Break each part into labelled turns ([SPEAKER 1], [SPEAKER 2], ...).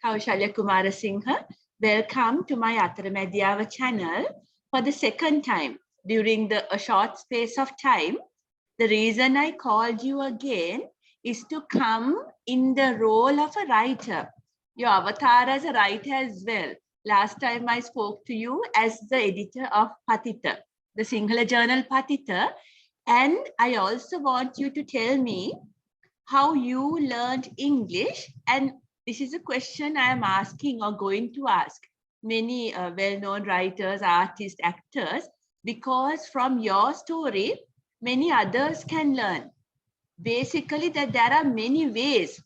[SPEAKER 1] Kaushalya Kumarasinghe. Welcome to my Atharamadiyawa channel for the second time during a short space of time. The reason I called you again is to come in the role of a writer. Your avatar as a writer as well. Last time I spoke to you as the editor of Pathitha, the Sinhala journal Pathitha. And I also want you to tell me how you learned English. And this is a question I am asking or going to ask many well-known writers, artists, actors, because from your story, many others can learn. Basically, that there are many ways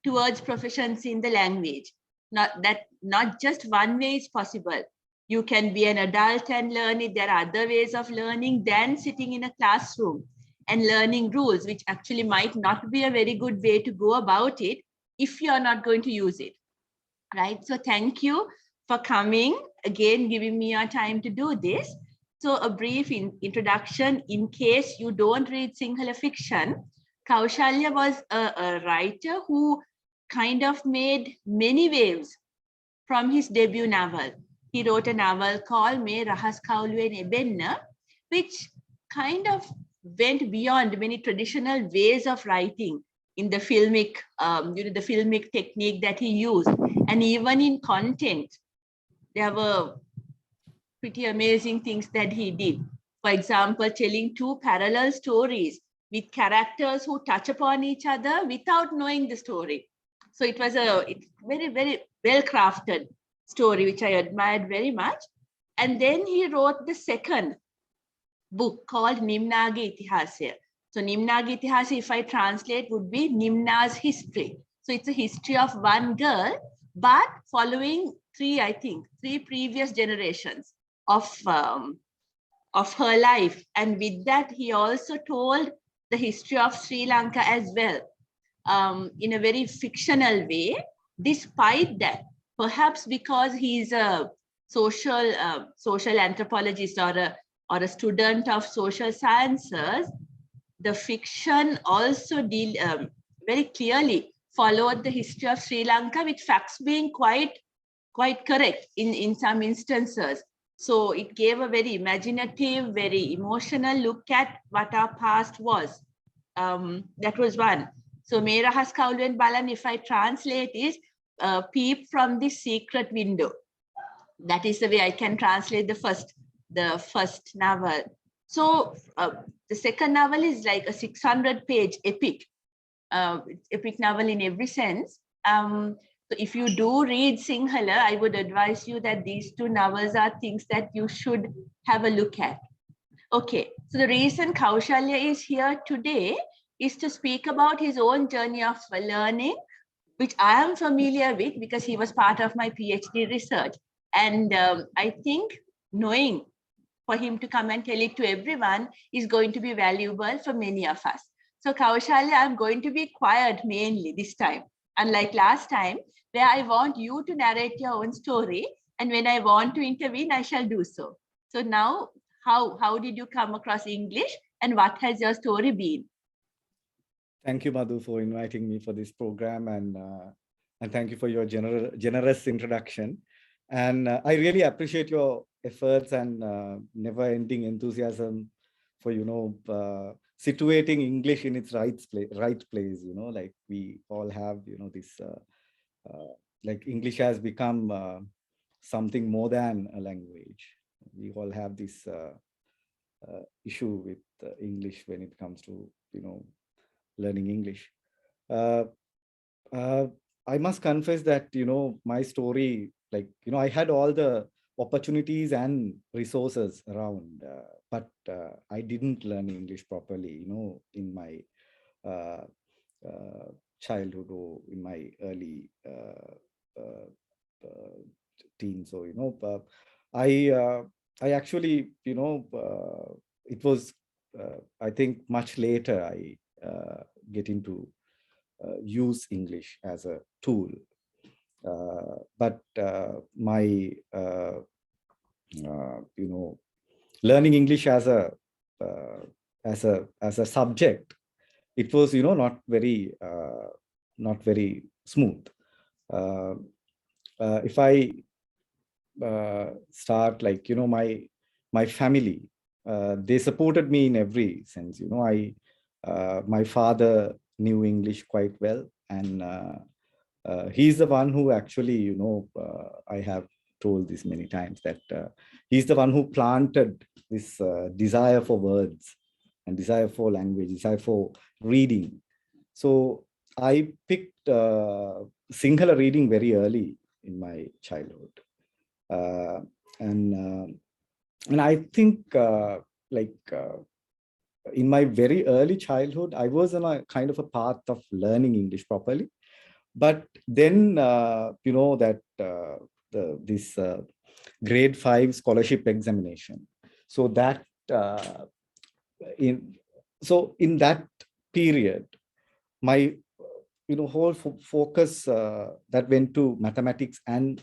[SPEAKER 1] towards proficiency in the language. Not just one way is possible. You can be an adult and learn it. There are other ways of learning than sitting in a classroom and learning rules, which actually might not be a very good way to go about it if you're not going to use it, right? So thank you for coming, again, giving me your time to do this. So a brief introduction, in case you don't read Sinhala fiction, Kaushalya was a writer who kind of made many waves from his debut novel. He wrote a novel called Me Rahas Kauluwen Ebenna, which kind of went beyond many traditional ways of writing in the filmic, the filmic technique that he used. And even in content, there were pretty amazing things that he did. For example, telling two parallel stories with characters who touch upon each other without knowing the story. So it was a very, very well-crafted story, which I admired very much. And then he wrote the second book called Nimnage Itihasya. So Nimnage Itihasya, if I translate, would be Nimna's history. So it's a history of one girl, but following three previous generations of her life. And with that, he also told the history of Sri Lanka as well, in a very fictional way. Despite that, perhaps because he's a social anthropologist or a student of social sciences, the fiction also very clearly followed the history of Sri Lanka, with facts being quite correct in some instances. So it gave a very imaginative, very emotional look at what our past was. That was one. So Me Rahas Kauluwen Balan, if I translate, is peep from the secret window. That is the way I can translate the first novel. So the second novel is like a 600-page epic, epic novel in every sense. So if you do read Sinhala, I would advise you that these two novels are things that you should have a look at. Okay, so the reason Kaushalya is here today is to speak about his own journey of learning, which I am familiar with because he was part of my PhD research. And I think knowing for him to come and tell it to everyone is going to be valuable for many of us. So Kaushalya, I'm going to be quiet mainly this time, unlike last time, where I want you to narrate your own story. And when I want to intervene, I shall do so. So now, how did you come across English and what has your story been?
[SPEAKER 2] Thank you, Madhu, for inviting me for this program, and thank you for your generous introduction. And I really appreciate your efforts and never-ending enthusiasm for, situating English in its right place. Like we all have, this, like English has become something more than a language. We all have this issue with English when it comes to, learning English. I must confess that, my story, like, I had all the opportunities and resources around, but I didn't learn English properly, in my childhood or in my early teens. So, I actually, it was, I think much later I get into use English as a tool. But my, learning English as a subject, it was, not very smooth. if I start, like, my family, they supported me in every sense. My father knew English quite well, and he's the one who actually, I have told this many times, that he's the one who planted this desire for words and desire for language, desire for reading. So I picked Sinhala reading very early in my childhood. Uh, and I think, in my very early childhood, I was on a kind of a path of learning English properly. But then, this grade 5 scholarship examination. So that in in that period, my whole focus that went to mathematics and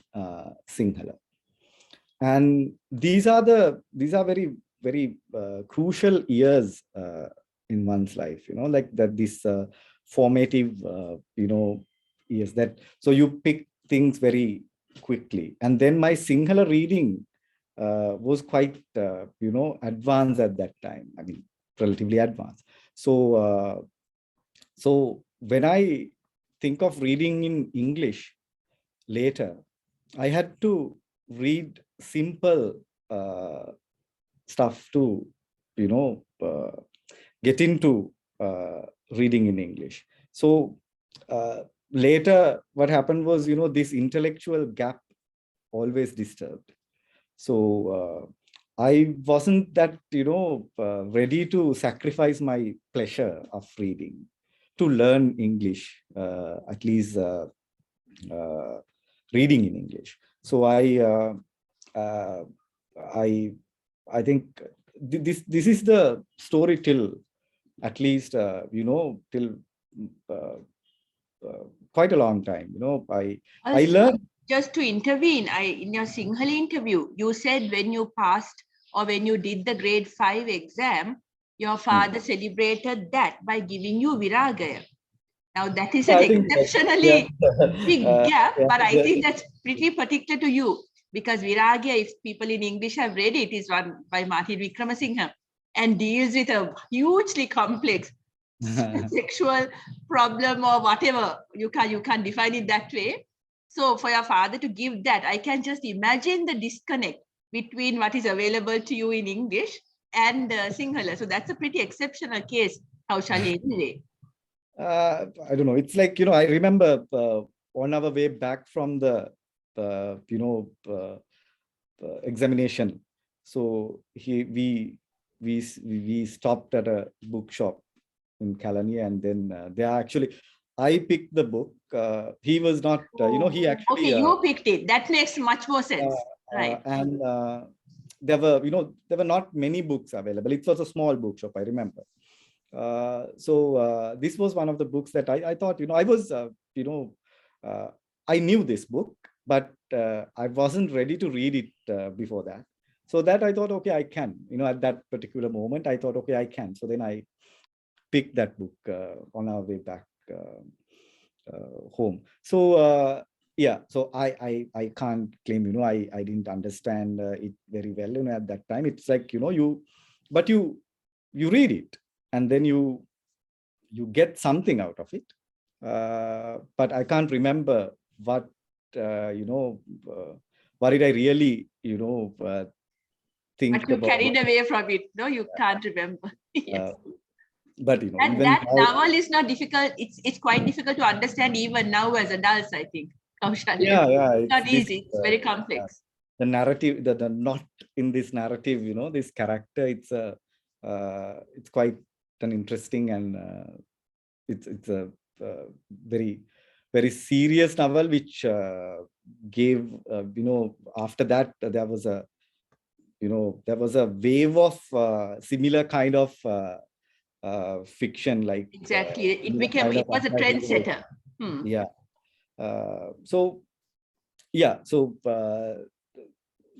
[SPEAKER 2] Sinhala. And these are very, very crucial years in one's life, like that, this formative years, that so you pick things very quickly. And then my Sinhala reading was quite advanced at that time. I mean, relatively advanced. So when I think of reading in English later, I had to read simple stuff to, get into reading in English. So later, what happened was, this intellectual gap always disturbed. So I wasn't that, ready to sacrifice my pleasure of reading to learn English, at least reading in English. So uh, I think this is the story till at least till uh, quite a long time. I
[SPEAKER 1] Also,
[SPEAKER 2] learned.
[SPEAKER 1] just to intervene, in your Sinhala interview, you said when you passed or when you did the grade 5 exam, your father celebrated that by giving you Viragaya. Now that is an
[SPEAKER 2] I think that, yeah,
[SPEAKER 1] exceptionally big gap,
[SPEAKER 2] yeah,
[SPEAKER 1] but I think that's pretty particular to you, because Viragya, if people in English have read it, is one by Martin Vikramasinghe and deals with a hugely complex sexual problem or whatever. You can't define it that way. So for your father to give that, I can just imagine the disconnect between what is available to you in English and Sinhala. So that's a pretty exceptional case, Kaushalya, anyway.
[SPEAKER 2] I don't know. It's like, I remember on our way back from the examination. So we stopped at a bookshop in Kalani, and then I picked the book. He was not, he actually.
[SPEAKER 1] Okay, you picked it. That makes much more sense. Right.
[SPEAKER 2] And there were not many books available. It was a small bookshop, I remember. So this was one of the books that I thought, I was, I knew this book, but I wasn't ready to read it before that. So that I thought, okay, I can, at that particular moment, I thought, okay, I can. So then I picked that book on our way back home. So yeah, so I can't claim, I didn't understand it very well, at that time. It's like, but you read it, and then you get something out of it. But I can't remember what, what did I really, think
[SPEAKER 1] But you
[SPEAKER 2] about.
[SPEAKER 1] carried away from it. No, you can't remember. Yes.
[SPEAKER 2] But
[SPEAKER 1] And
[SPEAKER 2] even
[SPEAKER 1] that
[SPEAKER 2] now,
[SPEAKER 1] novel is not difficult. It's quite difficult to understand even now as adults, I think. Kaushalya.
[SPEAKER 2] yeah,
[SPEAKER 1] It's
[SPEAKER 2] it's
[SPEAKER 1] not
[SPEAKER 2] this,
[SPEAKER 1] easy. It's very complex.
[SPEAKER 2] the narrative, the not in this narrative, this character, it's quite an interesting, and it's a very, very serious novel, which gave, after that, there was a wave of similar kind of fiction, like
[SPEAKER 1] Exactly.
[SPEAKER 2] kind
[SPEAKER 1] It
[SPEAKER 2] of
[SPEAKER 1] was a
[SPEAKER 2] anti-hero.
[SPEAKER 1] trendsetter.
[SPEAKER 2] Yeah. So yeah, so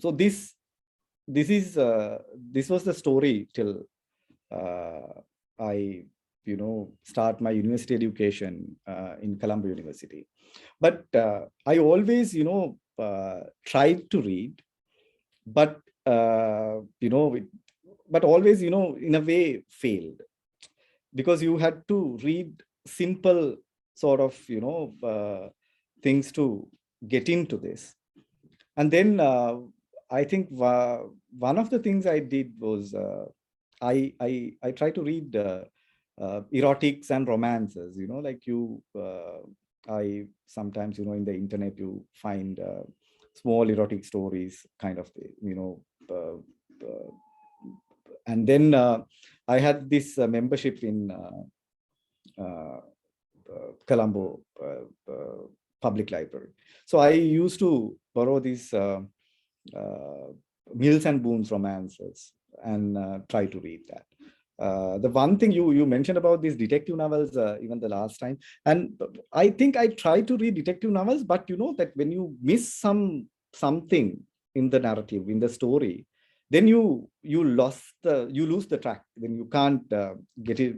[SPEAKER 2] this was the story till I start my university education in Colombo University. But I always tried to read, but but always, in a way failed, because you had to read simple sort of, things to get into this. And then I think one of the things I did was I try to read erotics and romances, like I sometimes, in the internet, you find small erotic stories kind of, and then I had this membership in Colombo Public Library. So I used to borrow these Mills and Boon's romances and try to read that. The one thing you mentioned about these detective novels, even the last time, and I think I try to read detective novels, but that when you miss something in the narrative, in the story, then you lose the track. Then you can't get it,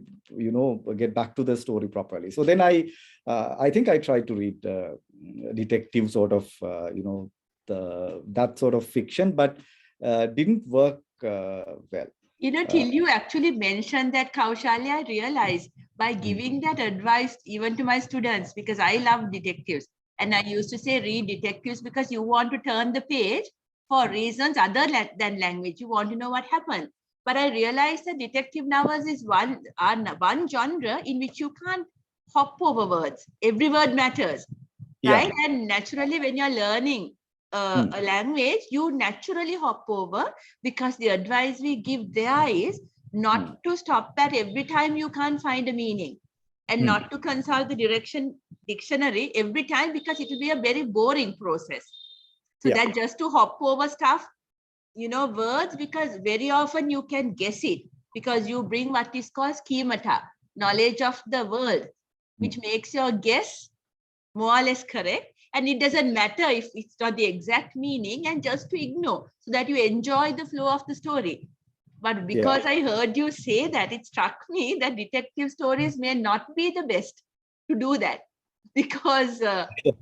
[SPEAKER 2] get back to the story properly. So then I think I tried to read detective sort of, that sort of fiction, but didn't work well.
[SPEAKER 1] Till you actually mentioned that, Kaushalya, I realized by giving that advice even to my students, because I love detectives, and I used to say read detectives because you want to turn the page for reasons other than language. You want to know what happened. But I realized that detective novels is one genre in which you can't hop over words. Every word matters, right?
[SPEAKER 2] Yeah.
[SPEAKER 1] And naturally, when you're learning a language, you naturally hop over, because the advice we give there is not to stop at every time you can't find a meaning, and not to consult the dictionary every time, because it will be a very boring process. So that just to hop over stuff, words, because very often you can guess it, because you bring what is called schemata, knowledge of the world, which makes your guess more or less correct. And it doesn't matter if it's not the exact meaning, and just to ignore, so that you enjoy the flow of the story. But because I heard you say that, it struck me that detective stories may not be the best to do that, because if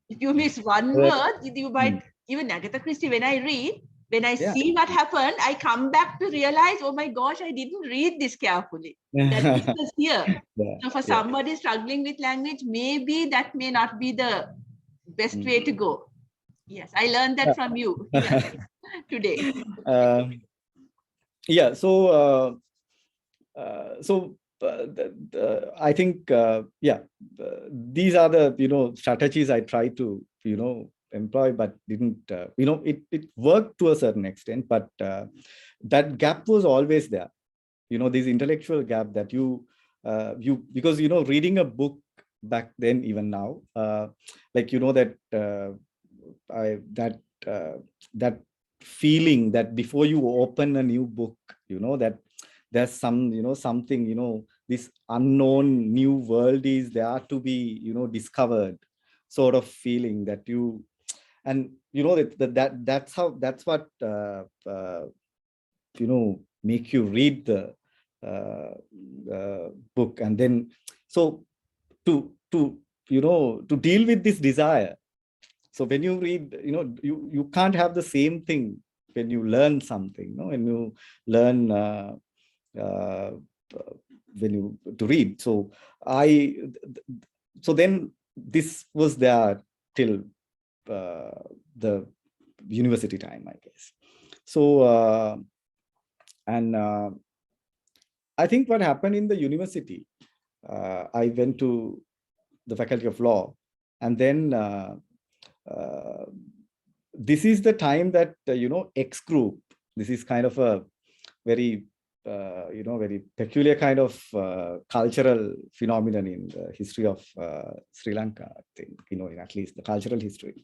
[SPEAKER 1] you miss one word, you might, even Agatha Christie, when I read, when I see what happened, I come back to realize, oh my gosh, I didn't read this carefully. That this was here. So for somebody struggling with language, maybe that may not be the best way to go. Yes, I learned that from you today.
[SPEAKER 2] Yeah. So I think these are the strategies I try to employ, but didn't it worked to a certain extent, but that gap was always there. This intellectual gap that you because reading a book back then, even now, like that feeling that before you open a new book, that there's something, this unknown new world is there to be discovered, sort of feeling that you, and that's what make you read the book. And then so to deal with this desire, so when you read, you can't have the same thing when you learn something, when you learn when you to read. So then this was there till the university time, I guess. So and I think what happened in the university, I went to the Faculty of Law, and then this is the time that X group, this is kind of a very very peculiar kind of cultural phenomenon in the history of Sri Lanka, I think, in at least the cultural history.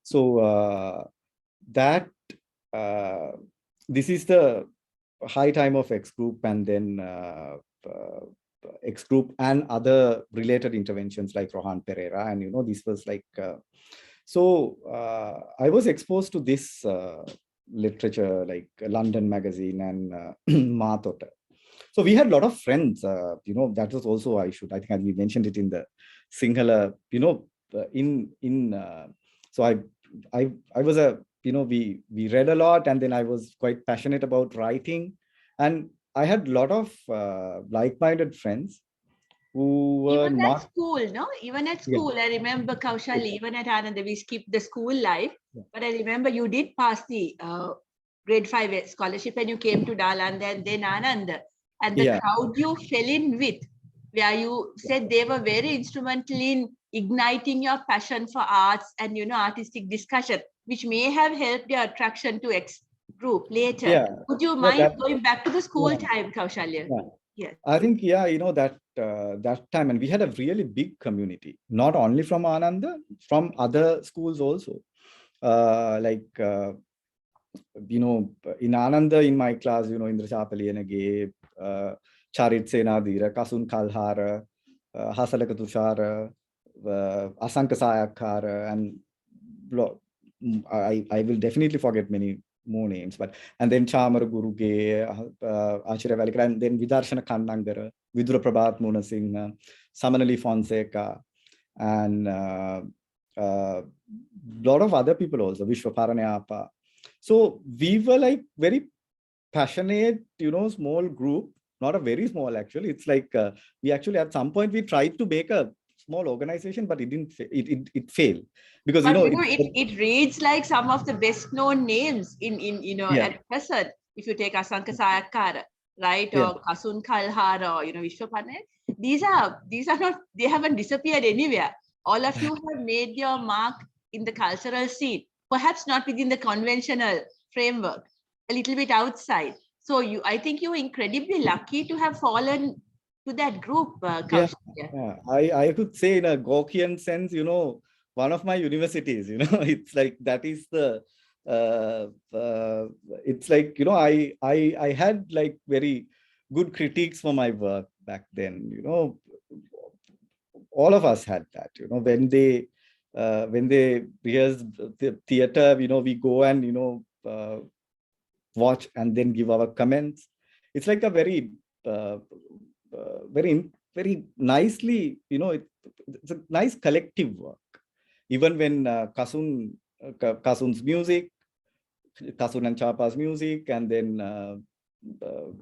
[SPEAKER 2] So that this is the high time of X group, and then X group and other related interventions like Rohan Pereira, and this was like I was exposed to this literature like London Magazine and Mathota. So we had a lot of friends, that was also, I think we mentioned it in the Sinhala, so I I was we read a lot, and then I was quite passionate about writing, and I had a lot of like-minded friends who were
[SPEAKER 1] Even at
[SPEAKER 2] not.
[SPEAKER 1] school, no? Even at
[SPEAKER 2] Yeah,
[SPEAKER 1] school, I remember Kaushalya, even at Ananda, we skipped the school life.
[SPEAKER 2] yeah,
[SPEAKER 1] But I remember you did pass the grade 5 scholarship and you came to Nalanda and then Ananda. And the
[SPEAKER 2] yeah,
[SPEAKER 1] crowd you fell in with, where you said they were very instrumental in igniting your passion for arts and, artistic discussion, which may have helped your attraction to X group later.
[SPEAKER 2] yeah.
[SPEAKER 1] Would you
[SPEAKER 2] No,
[SPEAKER 1] mind going back to the school
[SPEAKER 2] yeah,
[SPEAKER 1] time, Kaushalya?
[SPEAKER 2] yeah.
[SPEAKER 1] Yes.
[SPEAKER 2] I think, yeah, that time, and we had a really big community, not only from Ananda, from other schools also. Like, in Ananda, in my class, Indra Chapaliyanage, Charit Senadira, Kasun Kalhara, Hasalaka Tushara, Asanka Sayakara, and I will definitely forget many more names, and then Chamar Guruge, Acharya Valikara, and then Vidarshana Kandangara, Vidura Prabhat Munasinghe, Samanali Fonseca, and lot of other people also, Vishwaparanayapa. So we were like very passionate, small group, not a very small actually. It's like we actually at some point we tried to make a small organization, but it didn't. It failed because
[SPEAKER 1] But it reads like some of the best known names in
[SPEAKER 2] yeah,
[SPEAKER 1] at present. If you take Asanka Sayakara, right,
[SPEAKER 2] yeah,
[SPEAKER 1] or Kasun Kalhar, or Vishwapanay, these are not, they haven't disappeared anywhere. All of you have made your mark in the cultural scene, perhaps not within the conventional framework, a little bit outside. So I think you're incredibly lucky to have fallen to that group,
[SPEAKER 2] yeah,
[SPEAKER 1] Kaushalya.
[SPEAKER 2] yeah. I could say in a Gaukian sense, one of my universities, it's like that is the it's like I had like very good critiques for my work back then. All of us had that. When they rehearse the theater, we go and watch and then give our comments. It's like a very very nicely, it's a nice collective work. Even when Kasun's music, Kasun and Chapa's music, and then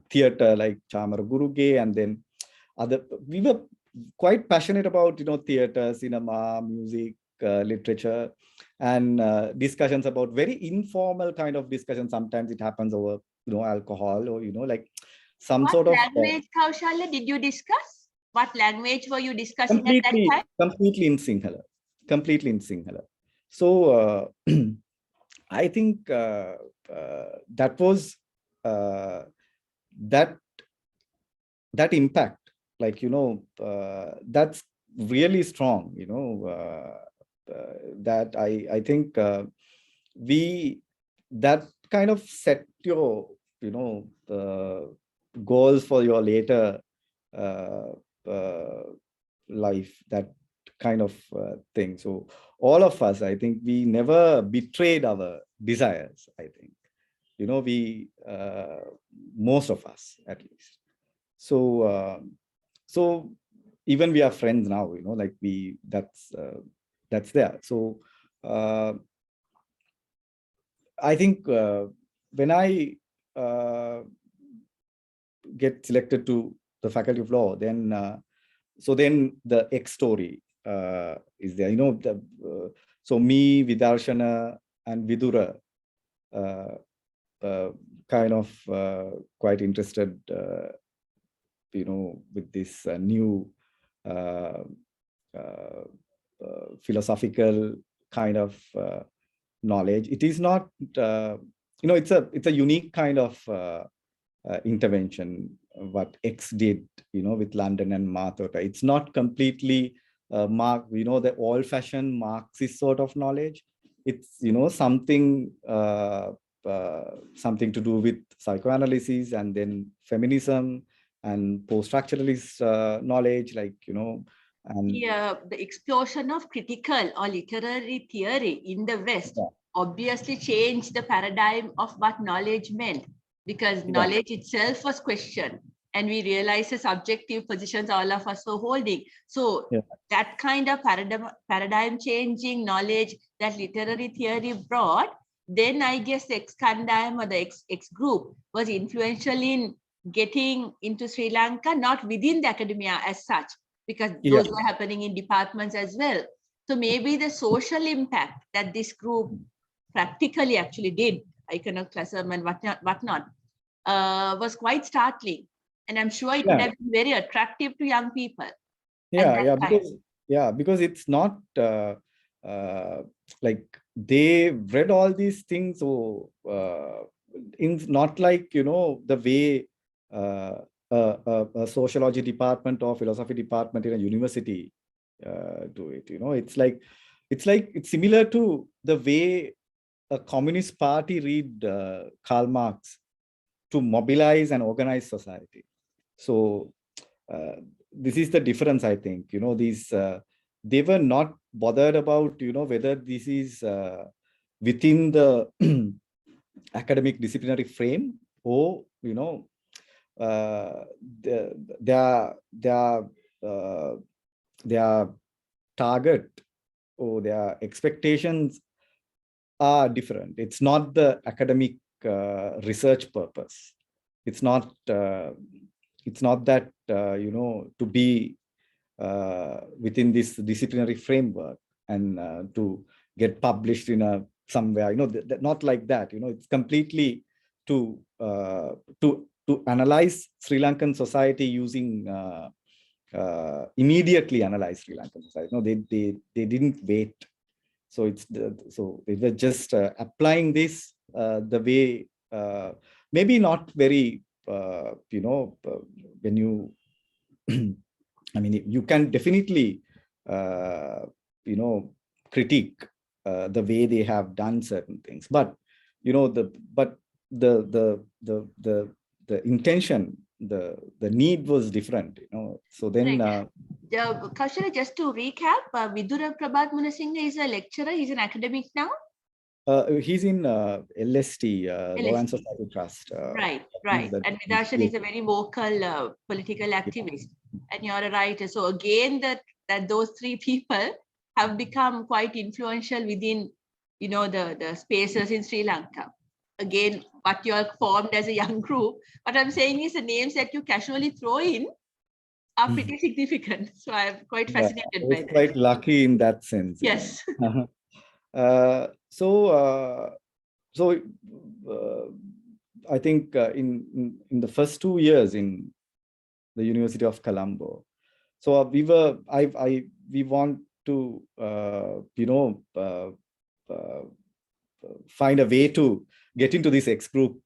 [SPEAKER 2] theater like Chamar Guruge, and then we were quite passionate about, theater, cinema, music, literature, and discussions about very informal kind of discussion. Sometimes it happens over, alcohol, or, like some
[SPEAKER 1] What
[SPEAKER 2] sort of
[SPEAKER 1] language, Kaushalya, did you discuss? What language were you discussing at that time?
[SPEAKER 2] completely in Sinhala. So I think that was that impact, like, that's really strong, that I think we that kind of set your, goals for your later uh, uh, life, that kind of thing. So all of us, I think we never betrayed our desires, I think, we most of us at least. So even we are friends now, like that's there. So I think when I get selected to the Faculty of Law, then then the X story is there. So me, Vidarshana, and Vidura kind of quite interested, with this new uh, philosophical kind of knowledge. It is not, it's a unique kind of intervention what X did, with London and Mathota. It's not completely the old-fashioned Marxist sort of knowledge. It's, something something to do with psychoanalysis, and then feminism and post-structuralist knowledge, like, and
[SPEAKER 1] The explosion of critical or literary theory in the West
[SPEAKER 2] yeah,
[SPEAKER 1] obviously changed the paradigm of what knowledge meant, because
[SPEAKER 2] yeah,
[SPEAKER 1] knowledge itself was questioned. and we realize the subjective positions all of us were holding. So
[SPEAKER 2] Yeah.
[SPEAKER 1] that kind of paradigm changing knowledge that literary theory brought, then I guess the X-Kandayam or the X group was influential in getting into Sri Lanka, not within the academia as such, because those were happening in departments as well. So maybe the social impact that this group practically actually did, iconoclasm and whatnot, was quite startling. And I'm sure it would have been very attractive to young people.
[SPEAKER 2] Because it's not like they read all these things, so in not like, you know, the way a sociology department or philosophy department in a university do it. You know, it's similar to the way a communist party read Karl Marx to mobilize and organize society. So this is the difference, I think. You know, these they were not bothered about, you know, whether this is within the academic disciplinary frame, or, you know, their target or their expectations are different. It's not the academic research purpose. It's not that you know, to be within this disciplinary framework and to get published in a somewhere, you know, not like that. You know, it's completely to analyze Sri Lankan society using immediately analyze Sri Lankan society. No, they didn't wait. So so they were just applying this the way, maybe not very, you know, when you, I mean, you can definitely, you know, critique the way they have done certain things, but, you know, the intention, the need was different, you know. So then,
[SPEAKER 1] Kaushalya, just to recap, Vidura Prabhat Munasinghe is a lecturer. He's an academic now.
[SPEAKER 2] He's in LST, Law and Society Trust.
[SPEAKER 1] Right. And Vidarshan is a very vocal political activist. And you're a writer. So again, that those three people have become quite influential within, you know, the spaces in Sri Lanka. Again, what you're formed as a young group. What I'm saying is the names that you casually throw in are pretty significant. So I'm quite fascinated by that.
[SPEAKER 2] Quite lucky in that sense.
[SPEAKER 1] Yes.
[SPEAKER 2] So I think in the first 2 years in the University of Colombo, so we want to you know, find a way to get into this X group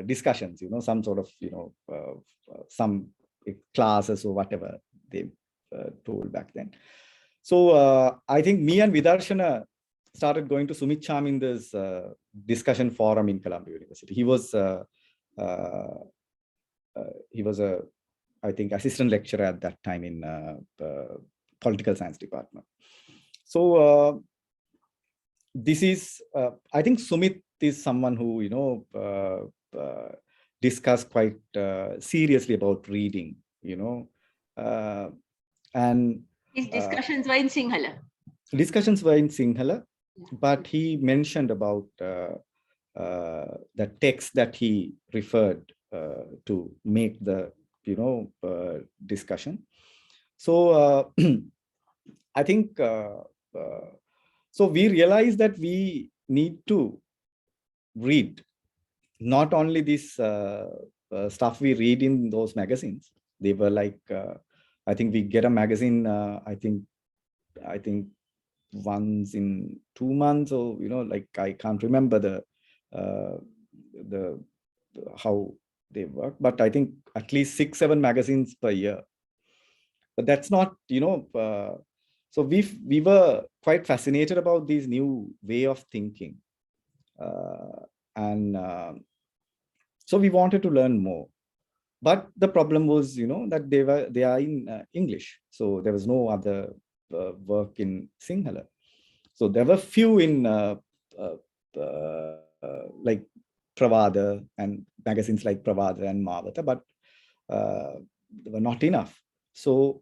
[SPEAKER 2] discussions, you know, some sort of, you know, some classes or whatever they told back then. So I think me and Vidarshana started going to Sumit Chaminder's discussion forum in Colombo University. He was a, I think, assistant lecturer at that time in political science department. So this is, I think Sumit is someone who, you know, discuss quite seriously about reading, you know, and
[SPEAKER 1] his discussions were in Sinhala.
[SPEAKER 2] Discussions were in Sinhala, but he mentioned about the text that he referred to make the, you know, discussion. So I think so we realized that we need to read not only this stuff we read in those magazines. They were like, I think we get a magazine, I think once in 2 months, or, you know, like, I can't remember the how they work, but I think at least 6-7 magazines per year. But that's not, you know, so we were quite fascinated about this new way of thinking, and so we wanted to learn more. But the problem was, you know, that they are in English, so there was no other work in Sinhala. So there were few in like Pravada and magazines like Pravada and Mavata, but were not enough. So,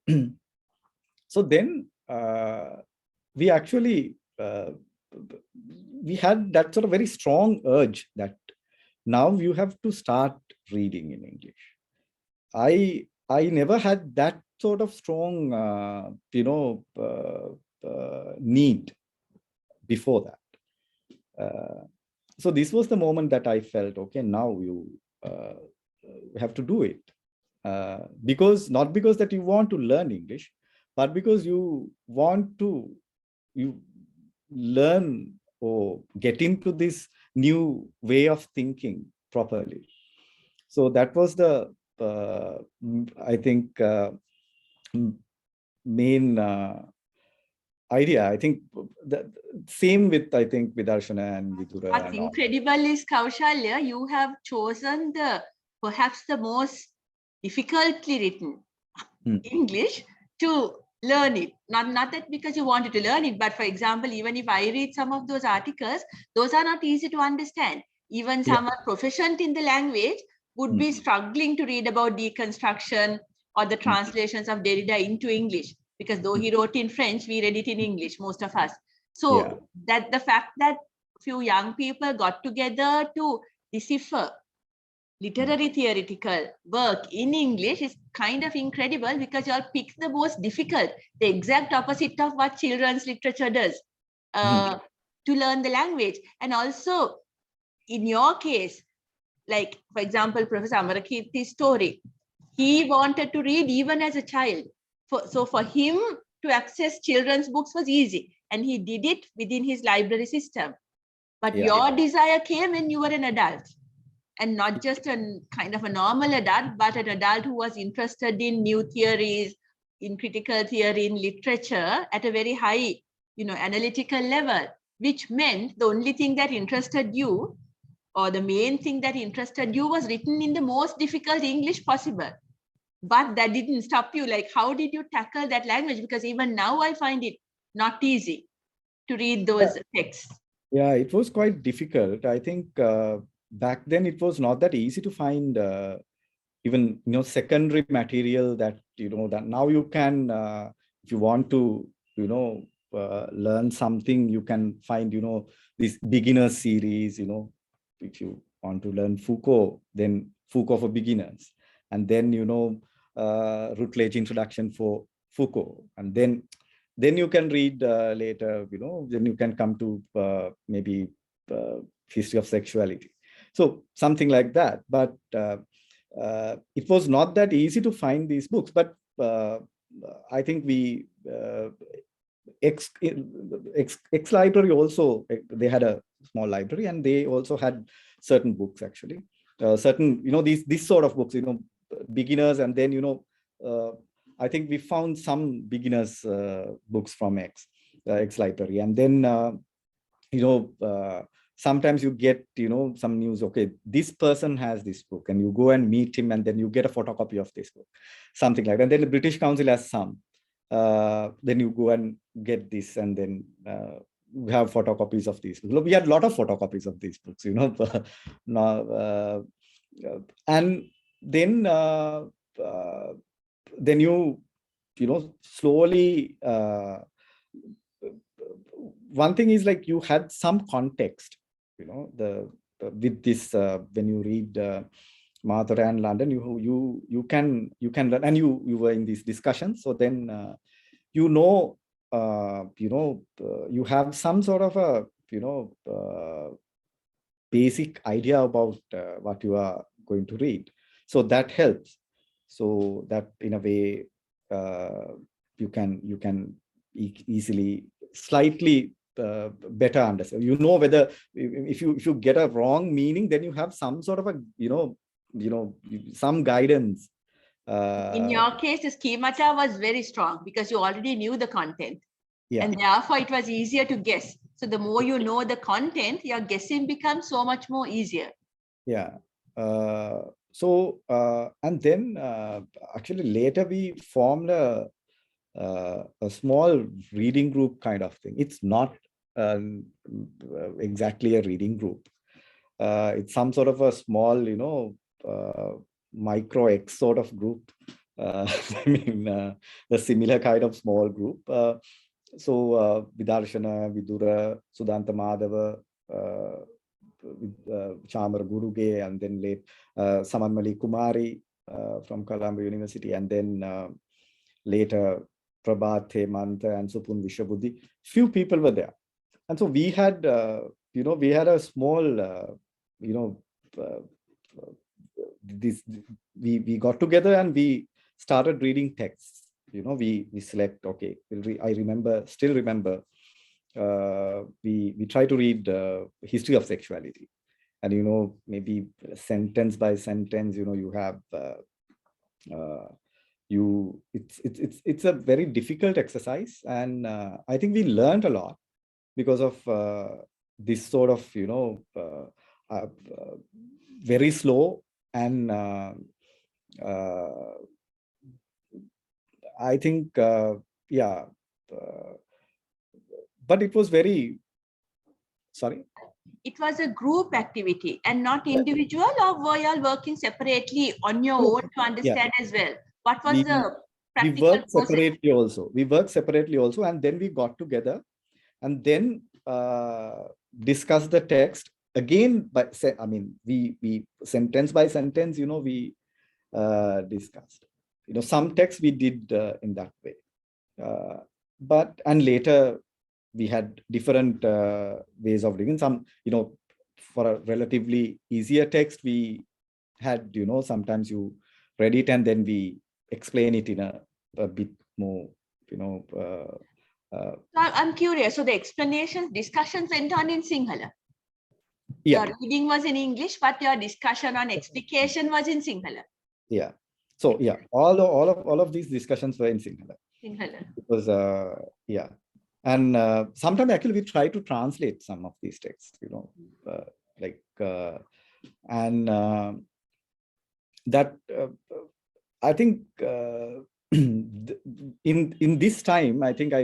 [SPEAKER 2] so then we actually, we had that sort of very strong urge that now you have to start reading in English. I never had that sort of strong, need before that. So this was the moment that I felt, okay, now you have to do it. Because not because that you want to learn English, but because you want to learn or get into this new way of thinking properly. So that was the, I think, main idea. I think that same with, I think, Vidarshana and Vidura.
[SPEAKER 1] What's incredible is, Kaushalya, you have chosen perhaps the most difficultly written English to learn it. Not that because you wanted to learn it, but for example, even if I read some of those articles, those are not easy to understand. Even someone proficient in the language would be struggling to read about deconstruction or the translations of Derrida into English, because though he wrote in French, we read it in English, most of us. So that the fact that few young people got together to decipher literary theoretical work in English is kind of incredible, because you all pick the most difficult, the exact opposite of what children's literature does, to learn the language. And also, in your case, like, for example, Professor Amarakirti's story, he wanted to read even as a child. So for him to access children's books was easy, and he did it within his library system. But your desire came when you were an adult, and not just a kind of a normal adult, but an adult who was interested in new theories, in critical theory, in literature at a very high, analytical level, which meant the only thing that interested you, or the main thing that interested you, was written in the most difficult English possible. But that didn't stop you. Like, how did you tackle that language? Because even now I find it not easy to read those texts.
[SPEAKER 2] Yeah, it was quite difficult. I think back then it was not that easy to find even secondary material that that now you can, if you want to learn something, you can find this beginner series. If you want to learn Foucault, then Foucault for beginners, and then Routledge Introduction for Foucault, and then you can read later, then you can come to maybe history of sexuality. So something like that. But it was not that easy to find these books. But I think we, X library also, they had a small library, and they also had certain books, actually. Certain, these sort of books, beginners, and then, I think we found some beginners books from X library, and then sometimes you get some news. Okay, this person has this book, and you go and meet him, and then you get a photocopy of this book, something like that. And then the British Council has some. Then you go and get this, and then we have photocopies of these books. We had a lot of photocopies of these books, and then you slowly, one thing is, like, you had some context, with this, when you read Mathur and London, you can learn, and you were in these discussions. So then you have some sort of a basic idea about what you are going to read. So that helps. So that, in a way, you can easily, slightly better understand. Whether if you get a wrong meaning, then you have some sort of a some guidance.
[SPEAKER 1] In your case, the schemata was very strong because you already knew the content.
[SPEAKER 2] Yeah.
[SPEAKER 1] And therefore, it was easier to guess. So the more you know the content, your guessing becomes so much more easier.
[SPEAKER 2] Yeah. And then actually later we formed a small reading group kind of thing. It's not exactly a reading group. It's some sort of a small, micro X sort of group. I mean, a similar kind of small group. So Vidarshana, Vidura, Sudanta Madhava, Chamara Guruge, and then late Samanmali Kumari from Colombo University, and then later Prabhat Hemanta and Supun Vishabuddhi. Few people were there. And so we had, we had a small, this we got together and we started reading texts. We select, okay, I still remember, we try to read history of sexuality, and maybe sentence by sentence, you have it's a very difficult exercise, and I think we learned a lot because of this sort of very slow and I think but it was very sorry.
[SPEAKER 1] It was a group activity and not individual, or were you all working separately on your own to understand as well? What was the practical
[SPEAKER 2] worked separately also. We worked separately also, and then we got together and then discussed the text again. We sentence by sentence, we discussed. Some texts we did in that way, and later we had different ways of doing some. For a relatively easier text, we had, sometimes you read it and then we explain it in a bit more,
[SPEAKER 1] So I'm curious. So the explanations, discussions went on in Sinhala.
[SPEAKER 2] Yeah.
[SPEAKER 1] Your reading was in English, but your discussion on explication was in Sinhala.
[SPEAKER 2] Yeah. So yeah, all of these discussions were in Sinhala.
[SPEAKER 1] Sinhala.
[SPEAKER 2] Because and sometimes actually we try to translate some of these texts, that I think in this time, I think I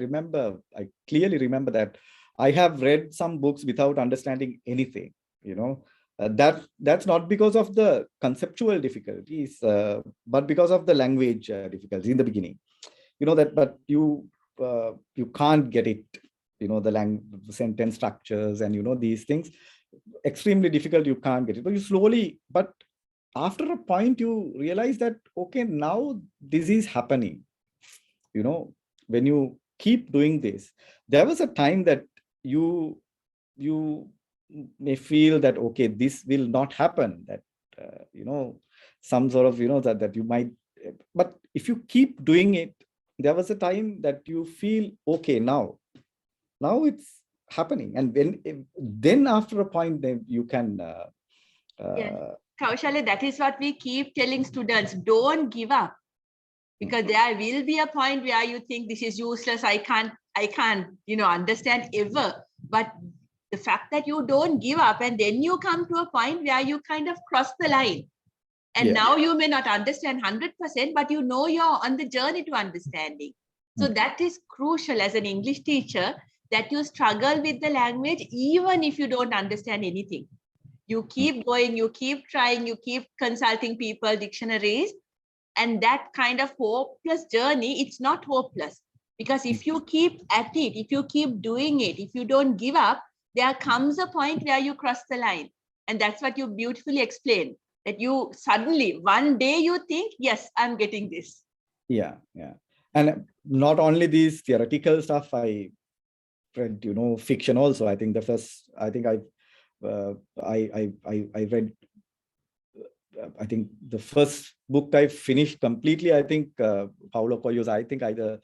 [SPEAKER 2] clearly remember that I have read some books without understanding anything. That's not because of the conceptual difficulties, but because of the language difficulties in the beginning. But you can't get it. The sentence structures and these things, extremely difficult. You can't get it, but you slowly. But after a point, you realize that okay, now this is happening. When you keep doing this, there was a time that you may feel that okay, this will not happen. That some sort of that you might. But if you keep doing it, there was a time that you feel okay, now it's happening, and then after a point, then you can.
[SPEAKER 1] Kaushalya, that is what we keep telling students: don't give up, because there will be a point where you think this is useless. I can't understand ever. But the fact that you don't give up, and then you come to a point where you kind of cross the line. And now you may not understand 100%, but you're on the journey to understanding. So that is crucial as an English teacher, that you struggle with the language, even if you don't understand anything. You keep going, you keep trying, you keep consulting people, dictionaries, and that kind of hopeless journey, it's not hopeless. Because if you keep at it, if you keep doing it, if you don't give up, there comes a point where you cross the line. And that's what you beautifully explained. That you suddenly, one day you think, yes, I'm getting this.
[SPEAKER 2] Yeah. And not only these theoretical stuff, I read, fiction also. I think I read, I think the first book I finished completely, I think Paulo Coelho's, I think either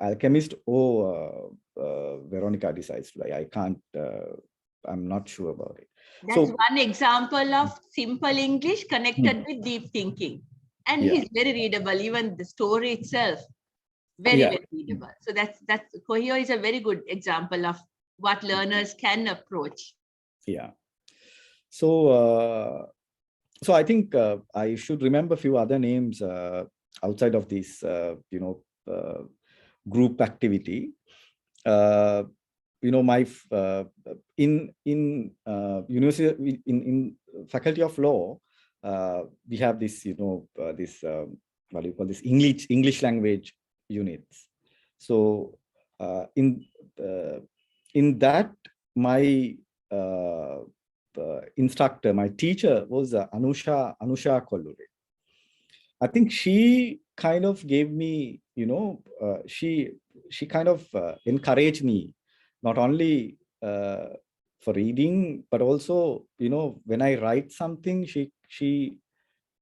[SPEAKER 2] Alchemist or Veronica Decides to Lie. I can't, I'm not sure about it.
[SPEAKER 1] That's one example of simple English connected with deep thinking. And he's very readable, even the story itself, very readable. So that's Coelho is a very good example of what learners can approach.
[SPEAKER 2] Yeah. So I think I should remember a few other names outside of this, group activity. My in university, in Faculty of Law, we have this, this what do you call this, English language units. So in that, my instructor, my teacher was Anusha Kollure. I think she kind of gave me, she kind of encouraged me, not only for reading, but also, when I write something, she,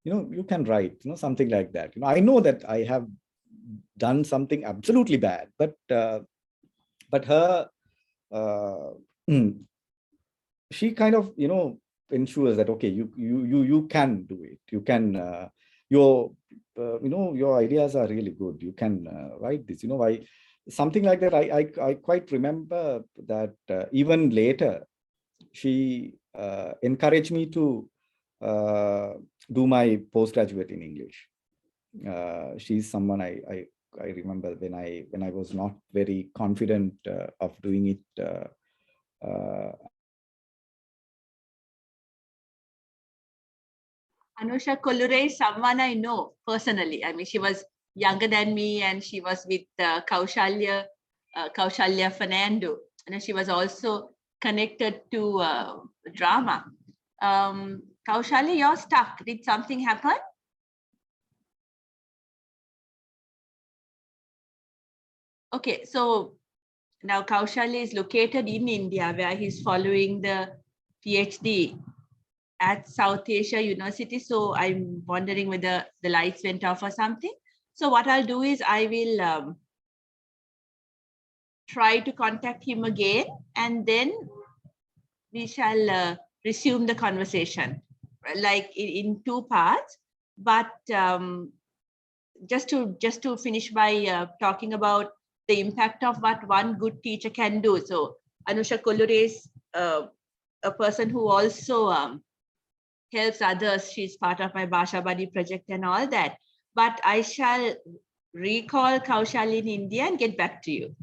[SPEAKER 2] you can write, something like that. I know that I have done something absolutely bad, but her, she kind of, ensures that, okay, you can do it. You can, your ideas are really good. You can write this, something like that. I quite remember that even later, she encouraged me to do my postgraduate in English. She's someone I remember when I was not very confident of doing it.
[SPEAKER 1] Anusha Kollure is someone I know personally. I mean, she was younger than me, and she was with Kaushalya Fernando. And she was also connected to drama. Kaushalya, you're stuck. Did something happen? Okay, so now Kaushalya is located in India, where he's following the PhD at South Asia University. So I'm wondering whether the lights went off or something. So what I'll do is I will try to contact him again, and then we shall resume the conversation, like in two parts. But just to finish by talking about the impact of what one good teacher can do. So Anusha Kollure is a person who also helps others. She's part of my Bhasha Buddy project and all that. But I shall recall Kaushalya in India and get back to you.